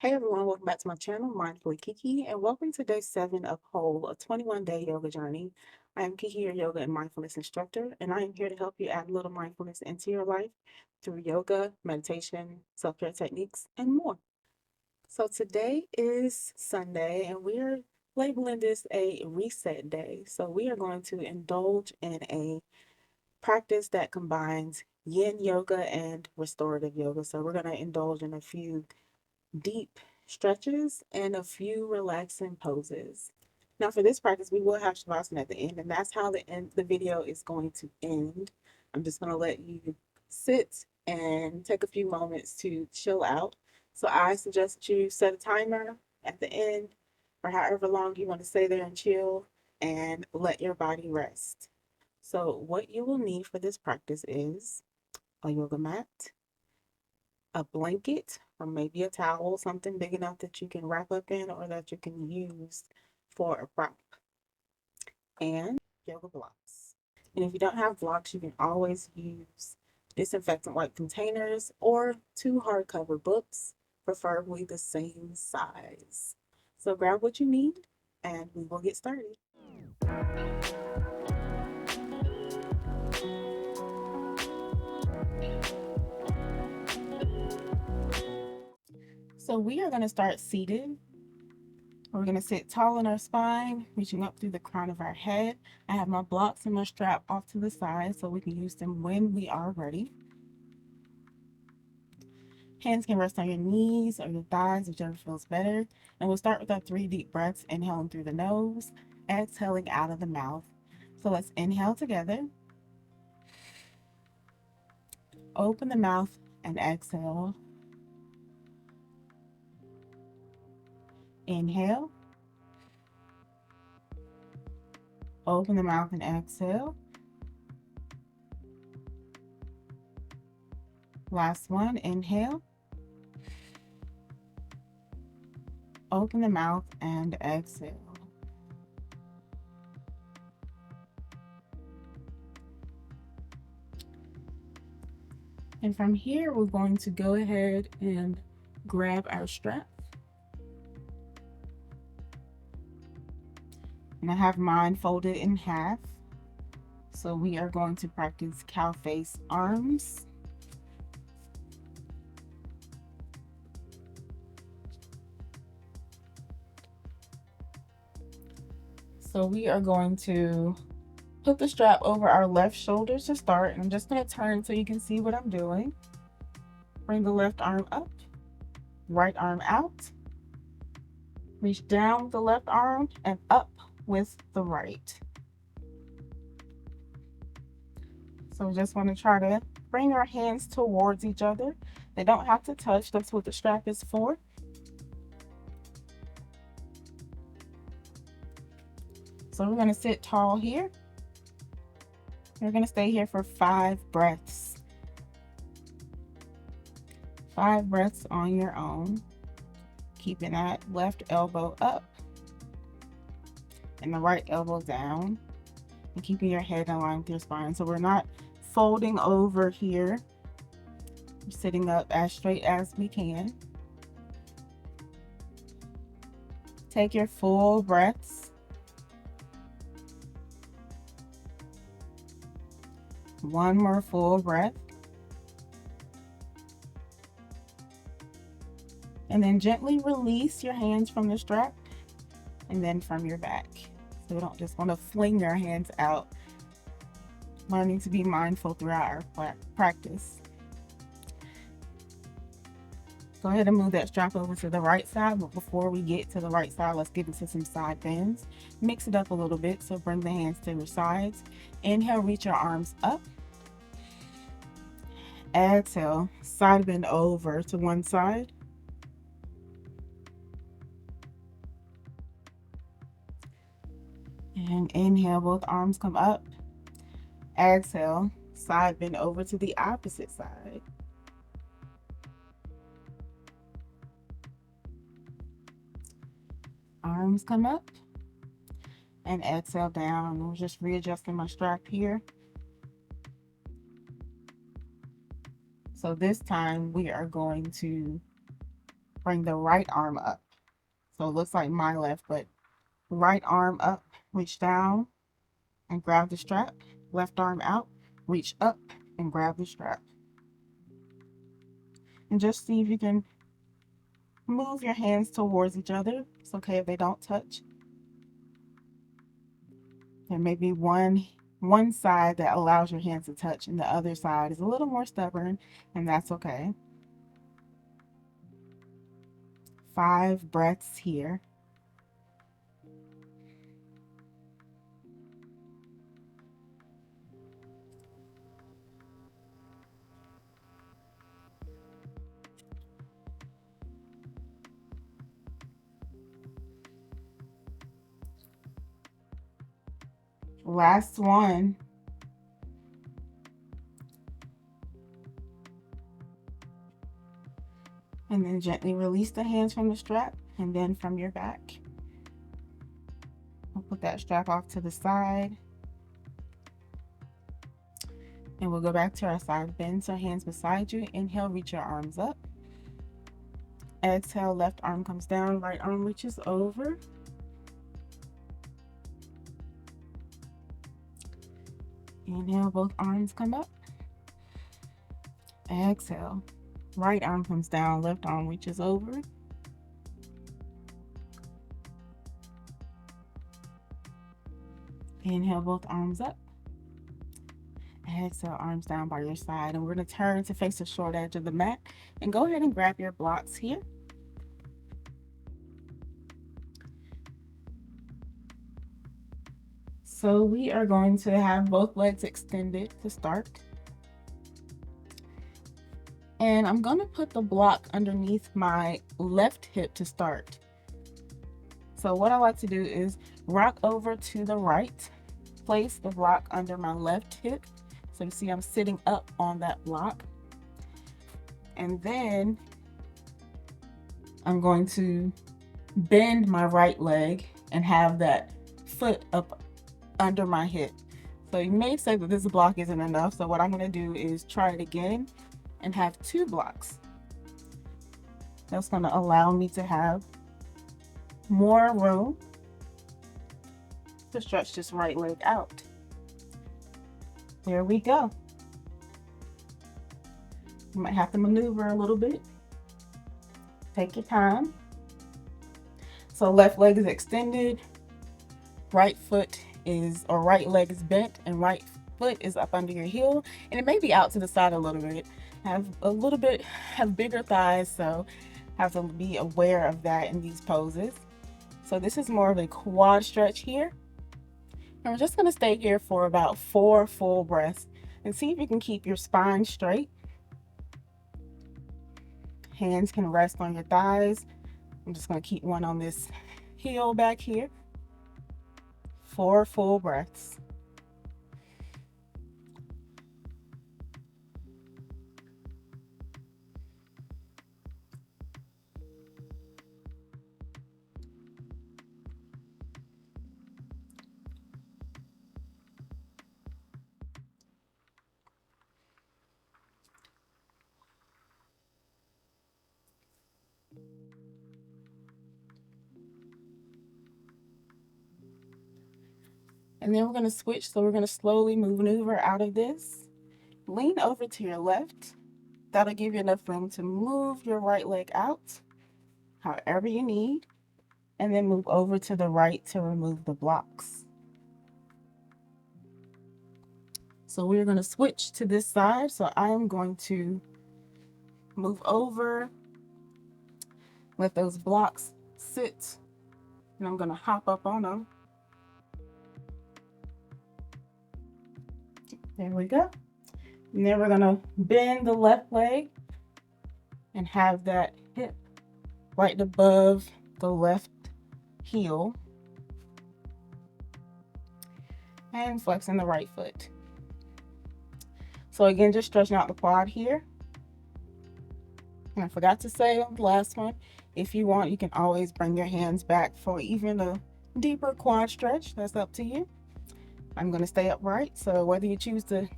Hey everyone, welcome back to my channel, Mindfully Kiki, and welcome to day 7 of Whole, a 21-day yoga journey. I am Kiki, your yoga and mindfulness instructor, and I am here to help you add a little mindfulness into your life through yoga, meditation, self-care techniques, and more. So today is Sunday, and we're labeling this a reset day. So we are going to indulge in a practice that combines Yin yoga and restorative yoga. So we're going to indulge in a few deep stretches and a few relaxing poses. Now for this practice, we will have savasana at the end, and that's how the video is going to end. I'm just going to let you sit and take a few moments to chill out. So I suggest you set a timer at the end for however long you want to stay there and chill and let your body rest. So what you will need for this practice is a yoga mat, a blanket or maybe a towel, something big enough that you can wrap up in or that you can use for a prop, and yoga blocks. And if you don't have blocks, you can always use disinfectant wipe containers or two hardcover books, preferably the same size. So grab what you need and we will get started. So we are going to start seated. We're going to sit tall in our spine, reaching up through the crown of our head. I have my blocks and my strap off to the side so we can use them when we are ready. Hands can rest on your knees or your thighs, whichever feels better. And we'll start with our 3 deep breaths, inhaling through the nose, exhaling out of the mouth. So let's inhale together, open the mouth and exhale. Inhale, open the mouth and exhale. Last one, inhale, open the mouth and exhale. And from here, we're going to go ahead and grab our strap. And I have mine folded in half. So we are going to practice cow face arms. So we are going to put the strap over our left shoulder to start. And I'm just going to turn so you can see what I'm doing. Bring the left arm up, right arm out. Reach down with the left arm and up with the right. So we just want to try to bring our hands towards each other. They don't have to touch. That's what the strap is for. So we're going to sit tall here. We're going to stay here for 5 breaths. 5 breaths on your own. Keeping that left elbow up and the right elbow down. And keeping your head in line with your spine. So we're not folding over here. We're sitting up as straight as we can. Take your full breaths. One more full breath. And then gently release your hands from the strap and then from your back. So we don't just want to fling our hands out. Learning to be mindful throughout our practice. Go ahead and move that strap over to the right side, but before we get to the right side, let's get into some side bends. Mix it up a little bit, so bring the hands to your sides. Inhale, reach your arms up. Exhale, side bend over to one side. And inhale, both arms come up. Exhale, side bend over to the opposite side. Arms come up. And exhale down. I'm just readjusting my strap here. So this time we are going to Bring the right arm up. So it looks like my left, but right arm up, reach down and grab the strap. Left arm out, reach up and grab the strap. And just see if you can move your hands towards each other. It's okay if they don't touch. There may be one side that allows your hands to touch and the other side is a little more stubborn, and that's okay. 5 breaths here. Last one. And then gently release the hands from the strap and then from your back. We'll put that strap off to the side. And we'll go back to our side bend. So hands beside you. Inhale, reach your arms up. Exhale, left arm comes down, right arm reaches over. Inhale, both arms come up. Exhale, right arm comes down, left arm reaches over. Inhale, both arms up. Exhale, arms down by your side. And we're going to turn to face the short edge of the mat. And go ahead and grab your blocks here. So we are going to have both legs extended to start. And I'm going to put the block underneath my left hip to start. So what I like to do is rock over to the right, place the block under my left hip. So you see I'm sitting up on that block. And then I'm going to bend my right leg and have that foot up under my hip. So you may say that this block isn't enough. So what I'm going to do is try it again and have 2 blocks. That's going to allow me to have more room to stretch this right leg out. There we go. You might have to maneuver a little bit. Take your time. So left leg is extended, right leg is bent, and right foot is up under your heel, and it may be out to the side a little bit. Have bigger thighs, so have to be aware of that in these poses. So this is more of a quad stretch here. And we're just going to stay here for about 4 full breaths and see if you can keep your spine straight. Hands can rest on your thighs. I'm just going to keep one on this heel back here. 4 full breaths. And then we're going to switch. So we're going to slowly maneuver out of this. Lean over to your left. That'll give you enough room to move your right leg out however you need. And then move over to the right to remove the blocks. So we're going to switch to this side. So I am going to move over, let those blocks sit, and I'm going to hop up on them. There we go. And then we're going to bend the left leg and have that hip right above the left heel. And flexing the right foot. So again, just stretching out the quad here. And I forgot to say on the last one, if you want, you can always bring your hands back for even a deeper quad stretch. That's up to you. I'm going to stay upright. So whether you choose to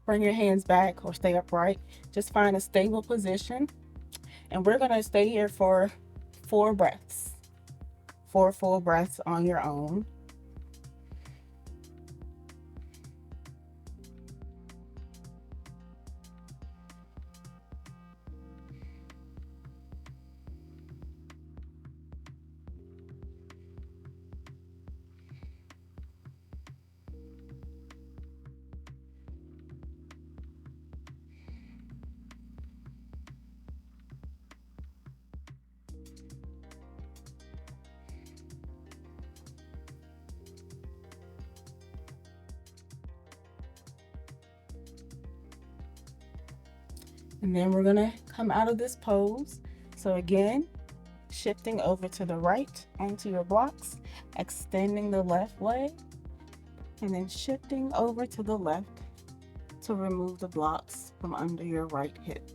bring your hands back or stay upright, just find a stable position. And we're going to stay here for 4 breaths, 4 full breaths on your own. And then we're going to come out of this pose. So again, shifting over to the right onto your blocks, extending the left leg, and then shifting over to the left to remove the blocks from under your right hip.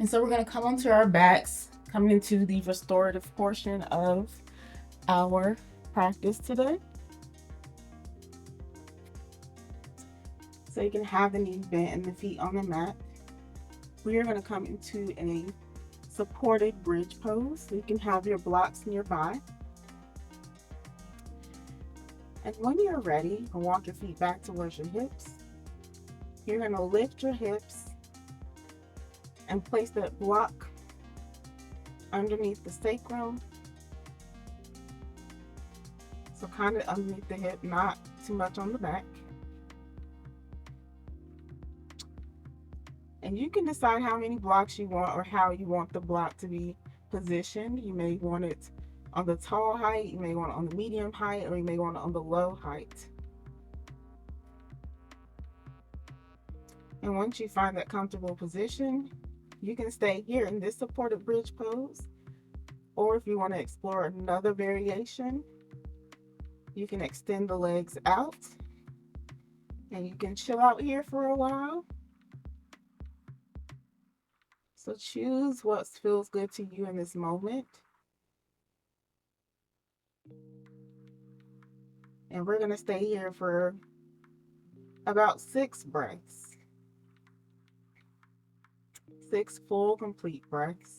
And so we're going to come onto our backs, coming into the restorative portion of our practice today. So you can have the knees bent and the feet on the mat. We are going to come into a supported bridge pose. So you can have your blocks nearby. And when you're ready, walk your feet back towards your hips. You're going to lift your hips and place that block underneath the sacrum. So kind of underneath the hip, not too much on the back. And you can decide how many blocks you want or how you want the block to be positioned. You may want it on the tall height, you may want it on the medium height, or you may want it on the low height. And once you find that comfortable position, you can stay here in this supported bridge pose. Or if you want to explore another variation, you can extend the legs out and you can chill out here for a while. So choose what feels good to you in this moment. And we're going to stay here for about 6 breaths. 6 full, complete breaths.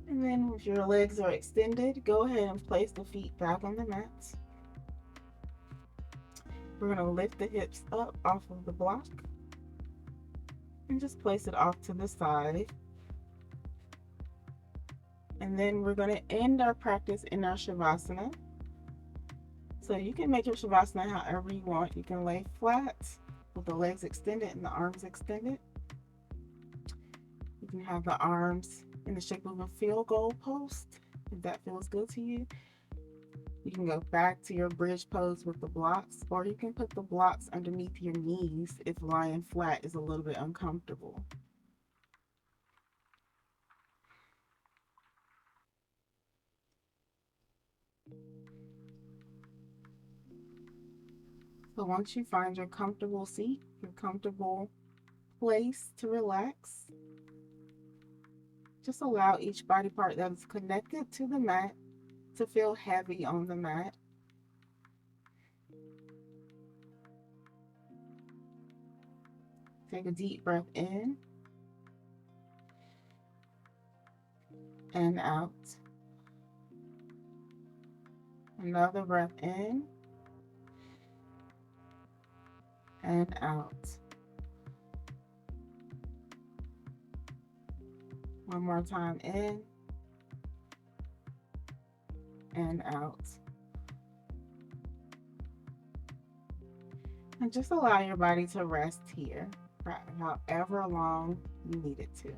And then if your legs are extended, go ahead and place the feet back on the mat. We're going to lift the hips up off of the block and just place it off to the side. And then we're going to end our practice in our shavasana. So you can make your shavasana however you want. You can lay flat with the legs extended and the arms extended. You can have the arms in the shape of a field goal post if that feels good to you. You can go back to your bridge pose with the blocks, or you can put the blocks underneath your knees if lying flat is a little bit uncomfortable. So once you find your comfortable seat, your comfortable place to relax, just allow each body part that is connected to the mat to feel heavy on the mat. Take a deep breath in and out. Another breath in and out. One more time in and out. And just allow your body to rest here for however long you need it to.